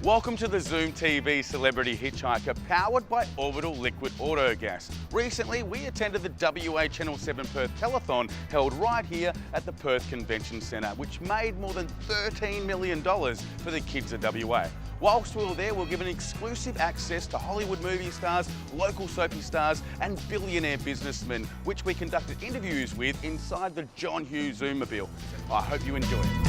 Welcome to the Zoom TV Celebrity Hitchhiker, powered by Orbital Liquid Autogas. Recently, we attended the WA Channel 7 Perth Telethon held right here at the Perth Convention Centre, which made more than $13 million for the kids of WA. Whilst we were there, we were given exclusive access to Hollywood movie stars, local soapy stars and billionaire businessmen, which we conducted interviews with inside the John Hughes Zoomobile. I hope you enjoy it.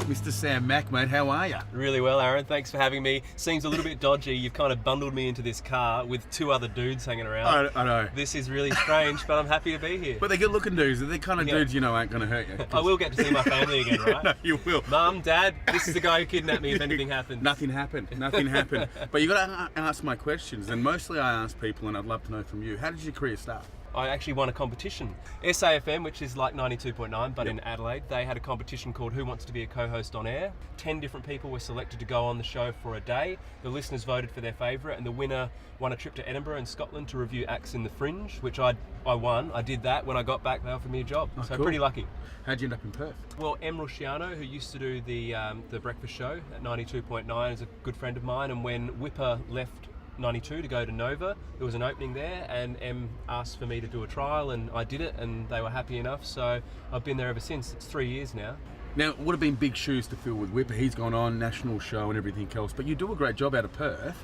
Mr. Sam Mack, mate, how are you? Really well, Aaron. Thanks for having me. Seems a little bit dodgy. You've kind of bundled me into this car with two other dudes hanging around. I know. This is really strange, but I'm happy to be here. But they're good-looking dudes. They're the kind of dudes you know aren't going to hurt you. I will get to see my family again, right? No, you will. Mum, Dad, this is the guy who kidnapped me if anything happens. Nothing happened. Nothing happened. But you've got to ask my questions, and mostly I ask people, and I'd love to know from you, how did your career start? I actually won a competition. SAFM, which is like 92.9, but in Adelaide, they had a competition called Who Wants to Be a Co-Host on Air. 10 different people were selected to go on the show for a day. The listeners voted for their favourite, and the winner won a trip to Edinburgh and Scotland to review acts in the Fringe, which I won. I did that. When I got back, they offered me a job. So cool. Pretty lucky. How'd you end up in Perth? Well, Em Rusciano, who used to do the breakfast show at 92.9, is a good friend of mine, and when Whipper left 92 to go to Nova, there was an opening there, and Em asked for me to do a trial, and I did it, and they were happy enough, so I've been there ever since. It's 3 years now. Now, it would have been big shoes to fill with Whipper. He's gone on, national show and everything else, but you do a great job out of Perth.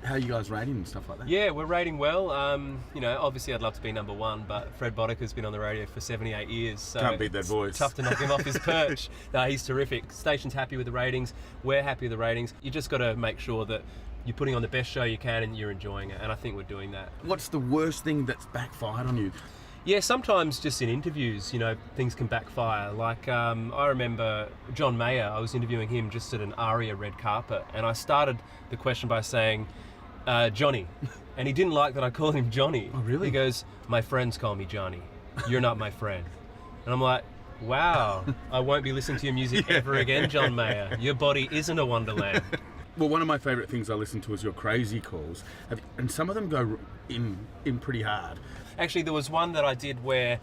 How are you guys rating and stuff like that? Yeah, we're rating well. You know, obviously I'd love to be number one, but Fred Boddicer's been on the radio for 78 years. So can't beat that voice. Tough to knock him off his perch. No, he's terrific. Station's happy with the ratings. We're happy with the ratings. You just got to make sure that you're putting on the best show you can and you're enjoying it, and I think we're doing that. What's the worst thing that's backfired on you? Yeah, sometimes just in interviews, you know, things can backfire. Like, I remember John Mayer, I was interviewing him just at an ARIA red carpet, and I started the question by saying, Johnny. And he didn't like that I called him Johnny. Oh, really? He goes, my friends call me Johnny. You're not my friend. And I'm like, wow, I won't be listening to your music ever again, John Mayer. Your body isn't a wonderland. Well, one of my favourite things I listen to is your crazy calls, and some of them go in pretty hard. Actually, there was one that I did where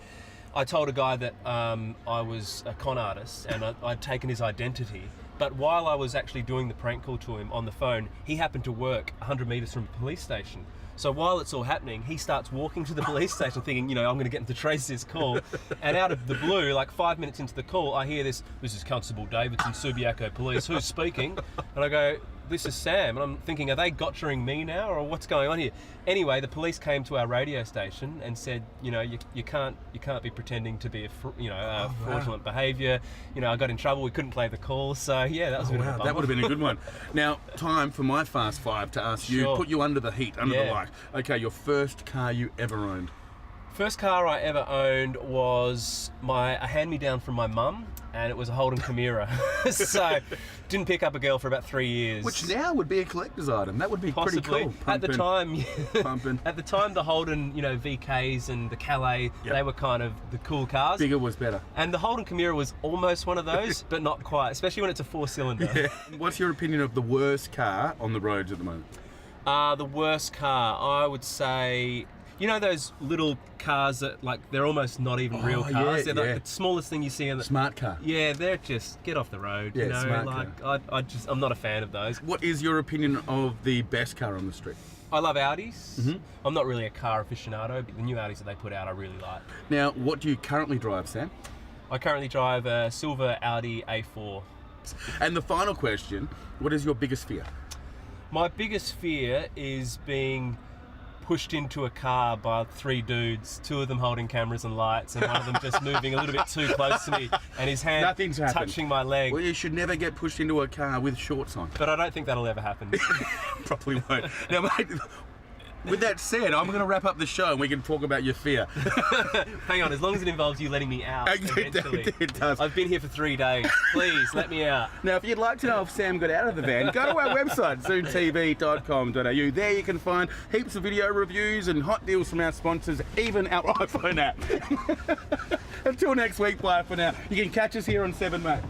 I told a guy that I was a con artist and I'd taken his identity, but while I was actually doing the prank call to him on the phone, he happened to work 100 metres from a police station. So while it's all happening, he starts walking to the police station thinking, you know, I'm going to get him to trace this call. And out of the blue, like 5 minutes into the call, I hear this is Constable Davidson, Subiaco Police, who's speaking? And I go, this is Sam. And I'm thinking, are they gotchaing me now, or what's going on here? Anyway, the police came to our radio station and said, you know, you can't be pretending to be fraudulent behaviour. You know, I got in trouble. We couldn't play the call. So yeah, that was a bit of a bummer. That would have been a good one. Now, time for my fast five to ask you, put you under the heat, under the light. Okay, your first car you ever owned. First car I ever owned was a hand-me-down from my mum, and it was a Holden Chimera. So, didn't pick up a girl for about 3 years. Which now would be a collector's item. That would be possibly pretty cool. At the time, pumping. At the time, the Holden, you know, VKs and the Calais, they were kind of the cool cars. Bigger was better. And the Holden Chimera was almost one of those, but not quite, especially when it's a four-cylinder. Yeah. What's your opinion of the worst car on the roads at the moment? The worst car, I would say, you know those little cars that, like, they're almost not even real cars? They're like the smallest thing you see in the... Smart car. Yeah, they're just, get off the road, you know? Smart car. I'm not a fan of those. What is your opinion of the best car on the street? I love Audis. Mm-hmm. I'm not really a car aficionado, but the new Audis that they put out I really like. Now, what do you currently drive, Sam? I currently drive a silver Audi A4. And the final question, what is your biggest fear? My biggest fear is being pushed into a car by three dudes, two of them holding cameras and lights, and one of them just moving a little bit too close to me, and his hand touching my leg. Well, you should never get pushed into a car with shorts on. But I don't think that'll ever happen. Probably won't. Now, mate, with that said, I'm going to wrap up the show and we can talk about your fear. Hang on, as long as it involves you letting me out eventually. It does. I've been here for 3 days. Please, let me out. Now, if you'd like to know if Sam got out of the van, go to our website, zoomtv.com.au. There you can find heaps of video reviews and hot deals from our sponsors, even our iPhone app. Until next week, bye for now. You can catch us here on 7 May.